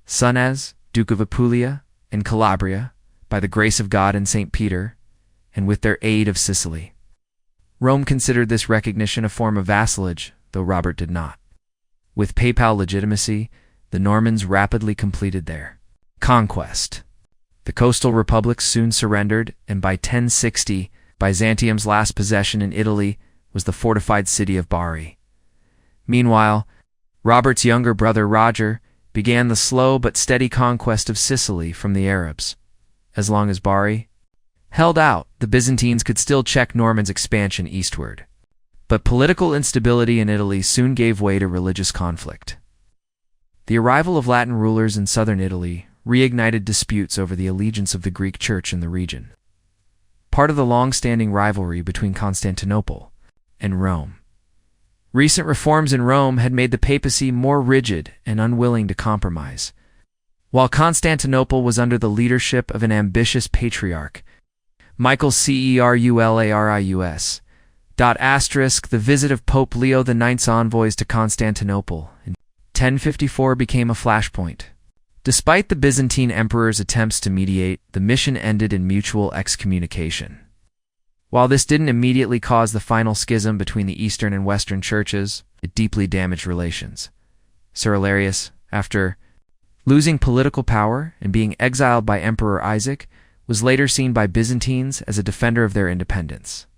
son as Duke of Apulia and Calabria, by the grace of God and St. Peter, and with their aid of Sicily. Rome considered this recognition a form of vassalage, though Robert did not. With papal legitimacy, the Normans rapidly completed their conquest. The coastal republics soon surrendered, and by 1060, Byzantium's last possession in Italy was the fortified city of Bari. Meanwhile, Robert's younger brother Roger began the slow but steady conquest of Sicily from the Arabs. As long as Bari held out, the Byzantines could still check Normans' expansion eastward. But political instability in Italy soon gave way to religious conflict. The arrival of Latin rulers in southern Italy reignited disputes over the allegiance of the Greek Church in the region, part of the long-standing rivalry between Constantinople and Rome. Recent reforms in Rome had made the papacy more rigid and unwilling to compromise. While Constantinople was under the leadership of an ambitious patriarch, Michael Cerularius. The visit of Pope Leo IX's envoys to Constantinople in 1054 became a flashpoint. Despite the Byzantine emperor's attempts to mediate, the mission ended in mutual excommunication. While this didn't immediately cause the final schism between the Eastern and Western churches, it deeply damaged relations. Cerularius, after losing political power and being exiled by Emperor Isaac, was later seen by Byzantines as a defender of their independence.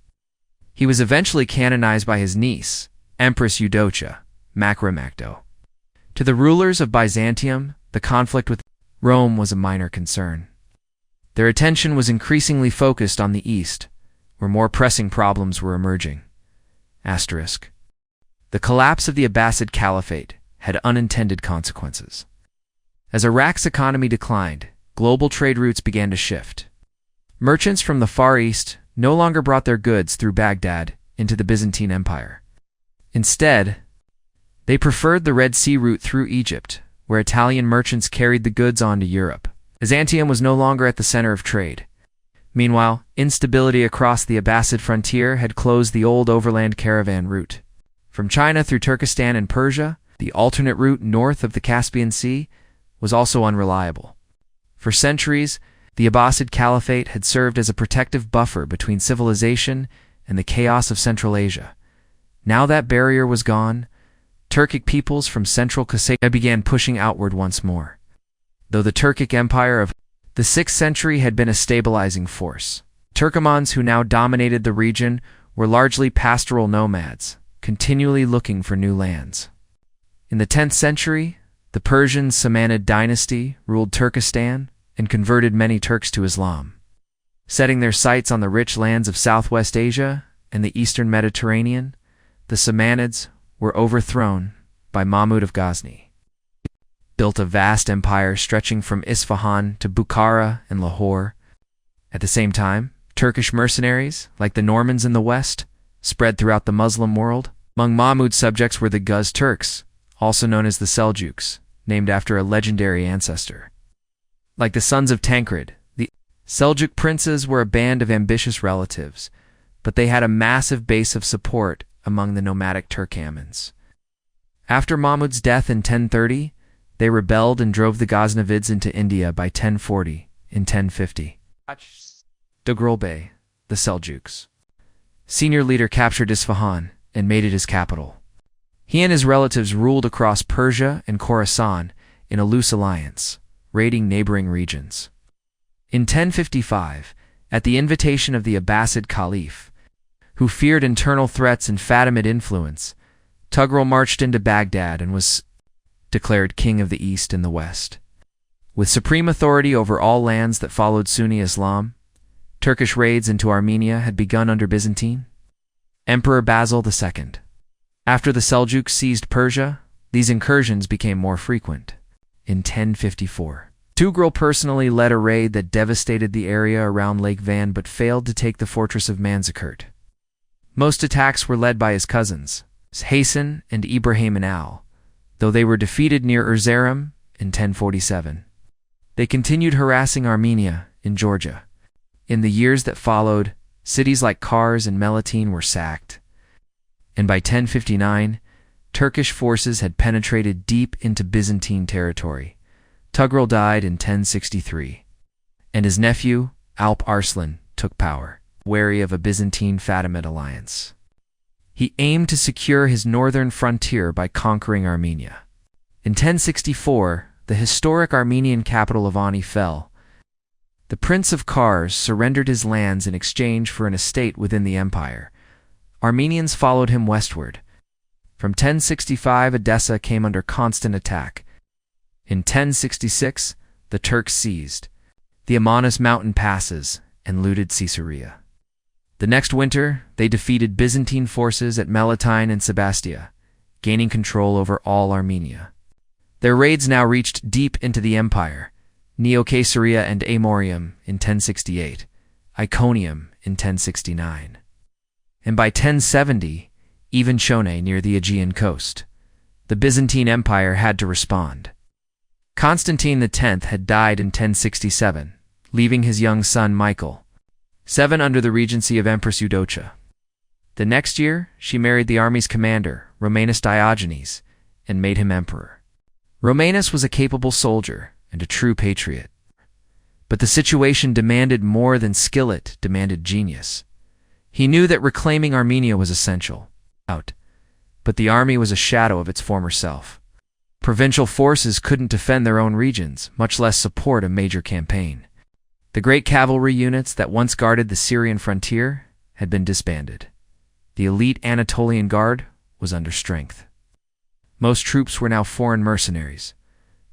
He was eventually canonized by his niece, Empress Eudocia Macromacdo. To the rulers of Byzantium, the conflict with Rome was a minor concern. Their attention was increasingly focused on the East, where more pressing problems were emerging. The collapse of the Abbasid Caliphate had unintended consequences. As Iraq's economy declined, global trade routes began to shift. Merchants from the Far East no longer brought their goods through Baghdad into the Byzantine Empire. Instead, they preferred the Red Sea route through Egypt, where Italian merchants carried the goods on to Europe. Byzantium was no longer at the center of trade. Meanwhile, instability across the Abbasid frontier had closed the old overland caravan route. From China through Turkestan and Persia, the alternate route north of the Caspian Sea was also unreliable. For centuries, the Abbasid Caliphate had served as a protective buffer between civilization and the chaos of Central Asia. Now that barrier was gone, Turkic peoples from central Crusaders began pushing outward once more. Though the Turkic Empire of the 6th century had been a stabilizing force, Turkomans who now dominated the region were largely pastoral nomads, continually looking for new lands. In the 10th century, the Persian Samanid dynasty ruled Turkestan, and converted many Turks to Islam. Setting their sights on the rich lands of Southwest Asia and the Eastern Mediterranean, the Samanids were overthrown by Mahmud of Ghazni. Built a vast empire stretching from Isfahan to Bukhara and Lahore. At the same time, Turkish mercenaries, like the Normans in the west, spread throughout the Muslim world. Among Mahmud's subjects were the Guz Turks, also known as the Seljuks, named after a legendary ancestor. Like the sons of Tancred, the Seljuk princes were a band of ambitious relatives, but they had a massive base of support among the nomadic Turkamans. After Mahmud's death in 1030, they rebelled and drove the Ghaznavids into India by 1040. In 1050, Dogrol Bey, the Seljuks' senior leader, captured Isfahan and made it his capital. He and his relatives ruled across Persia and Khorasan in a loose alliance, raiding neighboring regions. In 1055, at the invitation of the Abbasid Caliph, who feared internal threats and Fatimid influence, Tughril marched into Baghdad and was declared king of the East and the West. With supreme authority over all lands that followed Sunni Islam, Turkish raids into Armenia had begun under Byzantine Emperor Basil II. After the Seljuks seized Persia, these incursions became more frequent. In 1054, Tughril personally led a raid that devastated the area around Lake Van but failed to take the fortress of Manzikert. Most attacks were led by his cousins, Hasan and Ibrahim Al, though they were defeated near Erzurum in 1047. They continued harassing Armenia in Georgia. In the years that followed, cities like Kars and Melitene were sacked, and by 1059, Turkish forces had penetrated deep into Byzantine territory. Tughril died in 1063, and his nephew, Alp Arslan, took power, wary of a Byzantine-Fatimid alliance. He aimed to secure his northern frontier by conquering Armenia. In 1064, the historic Armenian capital of Ani fell. The Prince of Kars surrendered his lands in exchange for an estate within the empire. Armenians followed him westward. From 1065, Edessa came under constant attack. In 1066, the Turks seized the Amanus mountain passes and looted Caesarea. The next winter, they defeated Byzantine forces at Melitene and Sebastia, gaining control over all Armenia. Their raids now reached deep into the empire: Neo-Caesarea and Amorium in 1068, Iconium in 1069. And by 1070, even Shone near the Aegean coast. The Byzantine Empire had to respond. Constantine X had died in 1067, leaving his young son Michael, 7 under the regency of Empress Eudocia. The next year, she married the army's commander, Romanus Diogenes, and made him emperor. Romanus was a capable soldier and a true patriot. But the situation demanded more than skill, it demanded genius. He knew that reclaiming Armenia was essential. But the army was a shadow of its former self. Provincial forces couldn't defend their own regions, much less support a major campaign. The great cavalry units that once guarded the Syrian frontier had been disbanded. The elite Anatolian Guard was under strength. Most troops were now foreign mercenaries: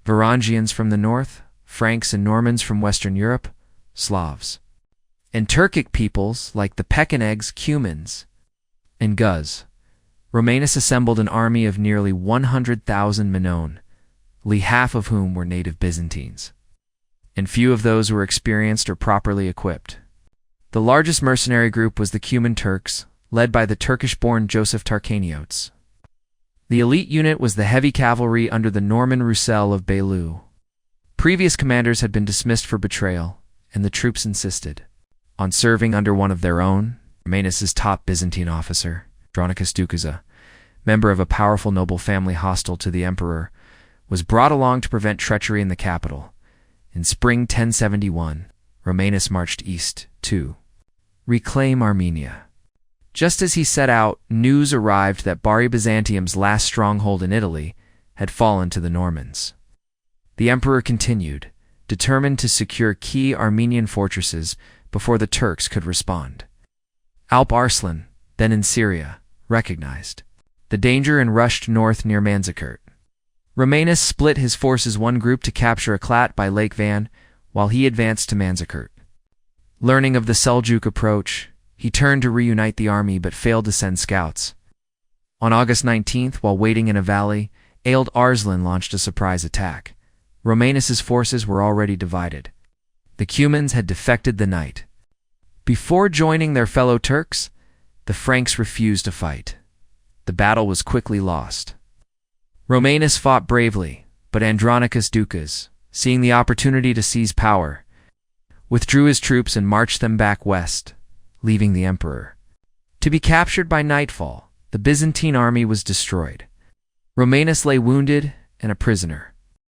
Varangians from the north, Franks and Normans from Western Europe, Slavs. And Turkic peoples like the Pechenegs, Cumans, and Guz. Romanus assembled an army of nearly 100,000 men, half of whom were native Byzantines, and few of those were experienced or properly equipped. The largest mercenary group was the Cuman Turks, led by the Turkish-born Joseph Tarkaniotes. The elite unit was the heavy cavalry under the Norman Roussel of Bailou. Previous commanders had been dismissed for betrayal, and the troops insisted on serving under one of their own. Romanus's top Byzantine officer, Andronicus Dukaza, member of a powerful noble family hostile to the emperor, was brought along to prevent treachery in the capital. In spring 1071, Romanus marched east to reclaim Armenia. Just as he set out, news arrived that Bari Byzantium's last stronghold in Italy had fallen to the Normans. The emperor continued, determined to secure key Armenian fortresses before the Turks could respond. Alp Arslan, then in Syria, recognized the danger and rushed north near Manzikert. Romanus split his forces: one group to capture Eklat by Lake Van, while he advanced to Manzikert. Learning of the Seljuk approach, he turned to reunite the army but failed to send scouts. On August 19th, while waiting in a valley, Ailed Arslan launched a surprise attack. Romanus's forces were already divided. The Cumans had defected the night. Before joining their fellow Turks, the Franks refused to fight. The battle was quickly lost. Romanus fought bravely, but Andronicus Ducas, seeing the opportunity to seize power, withdrew his troops and marched them back west, leaving the emperor to be captured by nightfall. The Byzantine army was destroyed. Romanus lay wounded and a prisoner.